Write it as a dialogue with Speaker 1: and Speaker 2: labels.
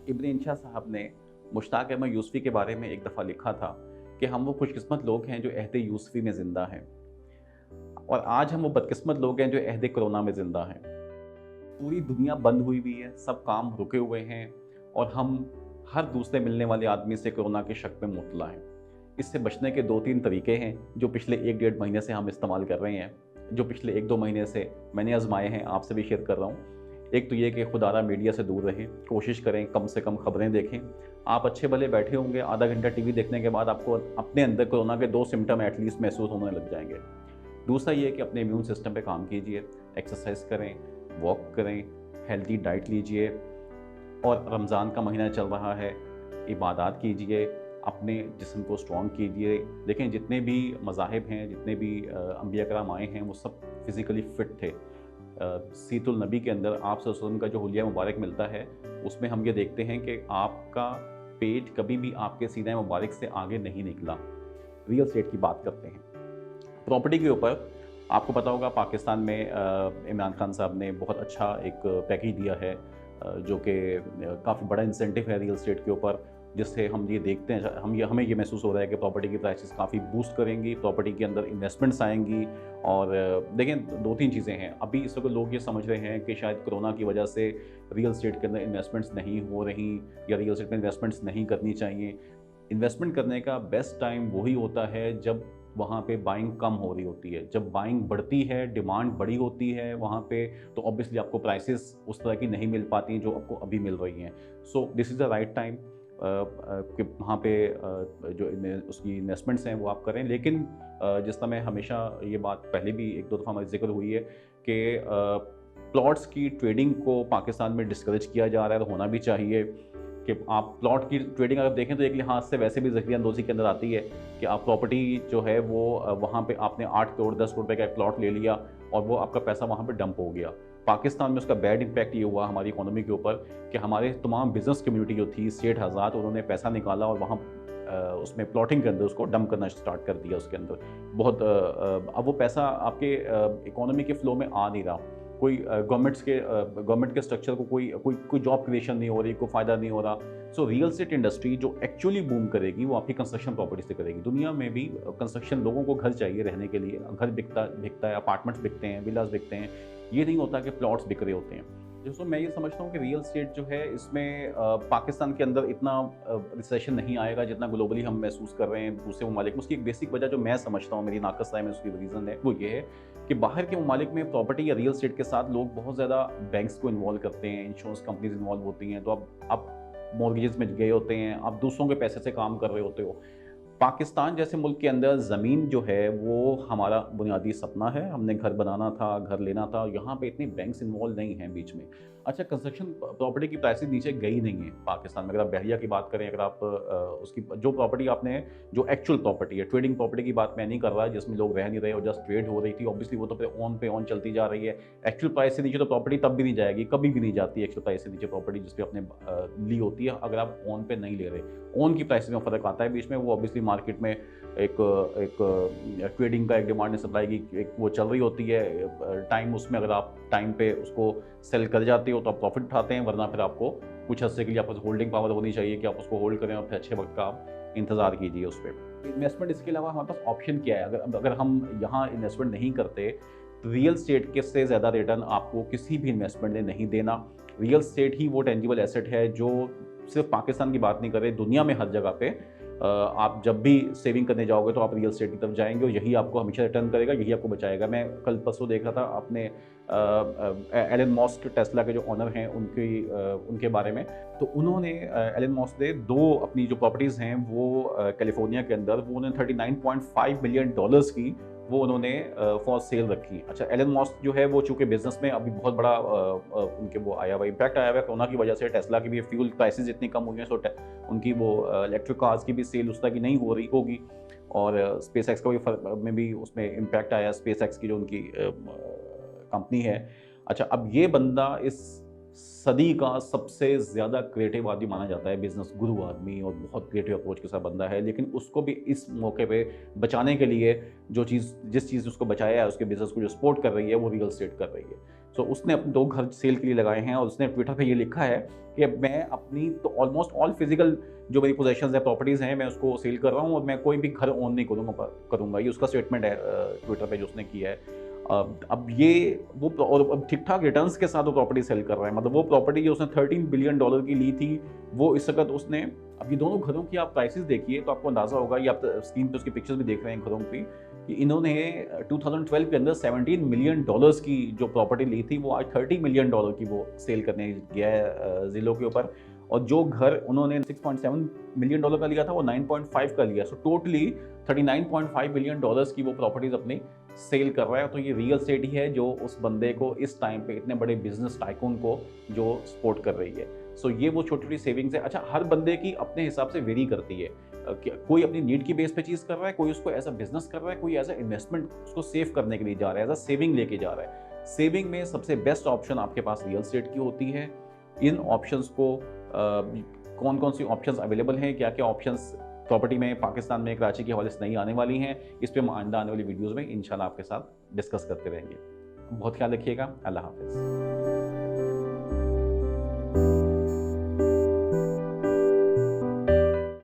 Speaker 1: इब्न इंशा साहब ने मुश्ताक अहमद यूसुफ़ी के बारे में एक दफ़ा लिखा था कि हम वो खुशकिस्मत लोग हैं जो अहद यूसुफ़ी में ज़िंदा हैं और आज हम वो बदकिस्मत लोग हैं जो अहद कोरोना में ज़िंदा हैं। पूरी दुनिया बंद हुई हुई है, सब काम रुके हुए हैं और हम हर दूसरे मिलने वाले आदमी से कोरोना के शक में मुब्तला हैं। इससे बचने के 2-3 तरीके हैं जो पिछले 1 डेढ़ महीने से हम इस्तेमाल कर रहे हैं, जो पिछले 1-2 महीने से मैंने आज़माए हैं, आपसे भी शेयर कर रहा हूँ। एक तो ये कि खुदारा मीडिया से दूर रहें, कोशिश करें कम से कम खबरें देखें। आप अच्छे भले बैठे होंगे, आधा घंटा टीवी देखने के बाद आपको अपने अंदर कोरोना के 2 सिम्पटम एटलीस्ट महसूस होने लग जाएँगे। दूसरा ये है कि अपने इम्यून सिस्टम पे काम कीजिए, एक्सरसाइज करें, वॉक करें, हेल्दी डाइट लीजिए और रमज़ान का महीना चल रहा है, इबादत कीजिए, अपने जिस्म को स्ट्रॉन्ग कीजिए। देखें जितने भी मज़ाहिब हैं, जितने भी अंबिया कराम आए हैं, वो सब फिज़िकली फ़िट थे। सीतुल नबी के अंदर आप सल्लल्लाहु अलैहि वसल्लम का जो हुलिया मुबारक मिलता है, उसमें हम ये देखते हैं कि आपका पेट कभी भी आपके सीने मुबारक से आगे नहीं निकला। रियल एस्टेट की बात करते हैं। प्रॉपर्टी के ऊपर आपको पता होगा पाकिस्तान में इमरान खान साहब ने बहुत अच्छा एक पैकेज दिया है, जो कि काफ़ी बड़ा इंसेंटिव है रियल एस्टेट के ऊपर, जिससे हम ये देखते हैं, हमें ये महसूस हो रहा है कि प्रॉपर्टी की प्राइसेस काफ़ी बूस्ट करेंगी, प्रॉपर्टी के अंदर इन्वेस्टमेंट्स आएंगी। और देखें 2-3 चीज़ें हैं। अभी इस वक्त लोग ये समझ रहे हैं कि शायद कोरोना की वजह से रियल एस्टेट के अंदर इन्वेस्टमेंट्स नहीं हो रही या रियल एस्टेट में इन्वेस्टमेंट्स नहीं करनी चाहिए। इन्वेस्टमेंट करने का बेस्ट टाइम वही होता है जब वहाँ पे बाइंग कम हो रही होती है। जब बाइंग बढ़ती है, डिमांड बड़ी होती है वहाँ पे, तो ऑब्वियसली आपको प्राइसेस उस तरह की नहीं मिल पाती जो आपको अभी मिल रही हैं। So this is the right time कि वहाँ पे जो उसकी इन्वेस्टमेंट्स हैं वो आप करें। लेकिन जिस तरह मैं हमेशा ये बात पहले भी 1-2 दफ़ा हमारी ज़िक्र हुई है कि प्लॉट्स की ट्रेडिंग को पाकिस्तान में डिस्करेज किया जा रहा है, तो होना भी चाहिए कि आप प्लॉट की ट्रेडिंग अगर देखें तो एक लिहाज से वैसे भी ज़रिया अंदोज़ी के अंदर आती है कि आप प्रॉपर्टी जो है वो वहाँ पे आपने 8 करोड़ 10 करोड़ रुपए का एक प्लॉट ले लिया और वो आपका पैसा वहाँ पे डंप हो गया। पाकिस्तान में उसका बैड इम्पैक्ट ये हुआ हमारी इकोनॉमी के ऊपर कि हमारे तमाम बिज़नेस कम्युनिटी जो थी, सेठ हज़ात, उन्होंने पैसा निकाला और वहाँ उसमें प्लॉटिंग के अंदर उसको डंप करना स्टार्ट कर दिया उसके अंदर। बहुत अब वो पैसा आपके इकोनॉमी के फ्लो में आ नहीं रहा। कोई गवर्नमेंट के स्ट्रक्चर को कोई जॉब क्रिएशन नहीं हो रही, कोई फ़ायदा नहीं हो रहा। सो रियल एस्टेट इंडस्ट्री जो एक्चुअली बूम करेगी वो आपकी कंस्ट्रक्शन प्रॉपर्टी से करेगी। दुनिया में भी कंस्ट्रक्शन, लोगों को घर चाहिए रहने के लिए, घर बिकता है, अपार्टमेंट्स बिकते हैं, विलास बिकते हैं। ये नहीं होता कि प्लॉट्स बिक रहे होते हैं। दोस्तों मैं ये समझता हूँ कि रियल एस्टेट जो है इसमें पाकिस्तान के अंदर इतना रिसेशन नहीं आएगा जितना ग्लोबली हम महसूस कर रहे हैं दूसरे ममालिक में। उसकी एक बेसिक वजह जो मैं समझता हूँ, मेरी नाक़स राय में उसकी रीज़न है, वो ये है कि बाहर के ममालिक में प्रॉपर्टी या रियल एस्टेट के साथ लोग बहुत ज़्यादा बैंक्स को इन्वॉल्व करते हैं, इंश्योरेंस कंपनीज इन्वॉल्व होती हैं, तो आप मॉर्गेजेस में गए होते हैं, आप दूसरों के पैसे से काम कर रहे होते हो। पाकिस्तान जैसे मुल्क के अंदर ज़मीन जो है वो हमारा बुनियादी सपना है, हमने घर बनाना था, घर लेना था, यहाँ पे इतने बैंक्स इन्वॉल्व नहीं हैं बीच में। अच्छा, कंस्ट्रक्शन प्रॉपर्टी की प्राइसेस नीचे गई नहीं है पाकिस्तान में। अगर आप बहरिया की बात करें, अगर आप उसकी जो प्रॉपर्टी आपने, जो एक्चुअल प्रॉपर्टी है, ट्रेडिंग प्रॉपर्टी की बात मैं नहीं कर रहा जिसमें लोग रह नहीं रहे और जस्ट ट्रेड हो रही थी, ऑब्वियसली वो तो पे ऑन चलती जा रही है। एक्चुअल प्राइस से नीचे तो प्रॉपर्टी तब भी नहीं जाएगी, कभी भी नहीं जाती एक्चुअल प्राइस से नीचे प्रॉपर्टी जिस पे आपने ली होती है, अगर आप ऑन पे नहीं ले रहे। ऑन की प्राइसेस में फ़र्क आता है बीच में, वो ऑब्वियसली मार्केट में एक एक ट्रेडिंग का, एक डिमांड एंड सप्लाई की एक वो चल रही होती है टाइम। उसमें अगर आप टाइम पे उसको सेल कर जाते हो तो आप प्रॉफिट उठाते हैं, वरना फिर आपको कुछ अर्से के लिए आपको होल्डिंग पावर होनी चाहिए कि आप उसको होल्ड करें और फिर अच्छे वक्त का आप इंतज़ार कीजिए उस पर। इन्वेस्टमेंट इसके अलावा हमारे पास ऑप्शन क्या है? अगर हम यहाँ इन्वेस्टमेंट नहीं करते तो रियल स्टेट के से ज़्यादा रिटर्न आपको किसी भी इन्वेस्टमेंट ने नहीं देना। रियल स्टेट ही वो टेंजिबल एसेट है जो सिर्फ पाकिस्तान की बात नहीं कर रहे, दुनिया में हर जगह पे आप जब भी सेविंग करने जाओगे तो आप रियल एस्टेट की तरफ जाएंगे और यही आपको हमेशा रिटर्न करेगा, यही आपको बचाएगा। मैं कल परसों देख रहा था अपने एलन मस्क, टेस्ला के जो ऑनर हैं, उनके बारे में। तो उन्होंने एलन मस्क ने 2 अपनी जो प्रॉपर्टीज़ हैं वो कैलिफोर्निया के अंदर, वो उन्होंने $39.5 बिलियन की वो उन्होंने फॉर सेल रखी। अच्छा, एलन मस्क जो है वो चूँकि बिज़नेस में अभी बहुत बड़ा उनके वो आया हुआ इम्पैक्ट आया हुआ है कोरोना की वजह से। टेस्ला की भी फ्यूल प्राइसेस इतनी कम हुई हैं, सो उनकी वो इलेक्ट्रिक कार्स की भी सेल उस तरह की नहीं हो रही होगी। और स्पेस एक्स का भी में भी उसमें इम्पैक्ट आया, स्पेस एक्स की जो उनकी कंपनी है। अच्छा, अब ये बंदा इस सदी का सबसे ज़्यादा क्रिएटिव आदमी माना जाता है, बिज़नेस गुरु आदमी और बहुत क्रिएटिव अप्रोच के साथ बंदा है। लेकिन उसको भी इस मौके पे बचाने के लिए जिस चीज़ ने उसको बचाया है, उसके बिज़नेस को जो सपोर्ट कर रही है, वो रियल एस्टेट कर रही है। सो उसने अपने 2 घर सेल के लिए लगाए हैं और उसने ट्विटर पे ये लिखा है कि मैं अपनी तो ऑलमोस्ट ऑल फिजिकल जो मेरी पोजेशंस है, प्रॉपर्टीज़ हैं, मैं उसको सेल कर रहा हूँ और मैं कोई भी घर ओन नहीं करूँगा। ये उसका स्टेटमेंट है ट्विटर पे जो उसने किया है। अब ये वो और अब ठीक-ठाक रिटर्न्स के साथ वो प्रॉपर्टी सेल कर रहा है। मतलब वो प्रॉपर्टी जो उसने $13 बिलियन की ली थी, वो इस वक़्त उसने, अब ये दोनों घरों की आप प्राइसेज़ देखिए तो आपको अंदाज़ा होगा, ये आप स्क्रीन पे उसकी पिक्चर्स भी देख रहे हैं घरों की, कि इन्होंने 2012 के अंदर $17 मिलियन की जो प्रॉपर्टी ली थी, वो आज $30 मिलियन की वो सेल करने गया है ज़िलों के ऊपर। और जो घर उन्होंने $6.7 मिलियन का लिया था, वो 9.5 का लिया। सो टोटली $39.5 बिलियन की वो प्रॉपर्टीज़ अपनी सेल कर रहा है। तो ये रियल एस्टेट ही है जो उस बंदे को इस टाइम पे, इतने बड़े बिजनेस टाइकून को जो सपोर्ट कर रही है। सो ये वो छोटी-छोटी सेविंग्स है। अच्छा, हर बंदे की अपने हिसाब से वेरी करती है। कोई अपनी नीड की बेस पे चीज़ कर रहा है, कोई उसको एज़ अ बिज़नेस कर रहा है, कोई एज़ अ इन्वेस्टमेंट उसको सेव करने के लिए जा रहा है, एज़ अ सेविंग लेके जा रहा है। सेविंग में सबसे बेस्ट ऑप्शन आपके पास रियल एस्टेट की होती है। इन ऑप्शंस को कौन-कौन सी ऑप्शंस अवेलेबल हैं, क्या-क्या ऑप्शंस प्रॉपर्टी में पाकिस्तान में, कराची के हवाले से नई आने वाली हैं, इस पे हम आइंदा आने वाली वीडियोज़ में इंशाल्लाह आपके साथ डिस्कस करते रहेंगे। बहुत ख्याल रखिएगा। अल्लाह हाफ़िज़।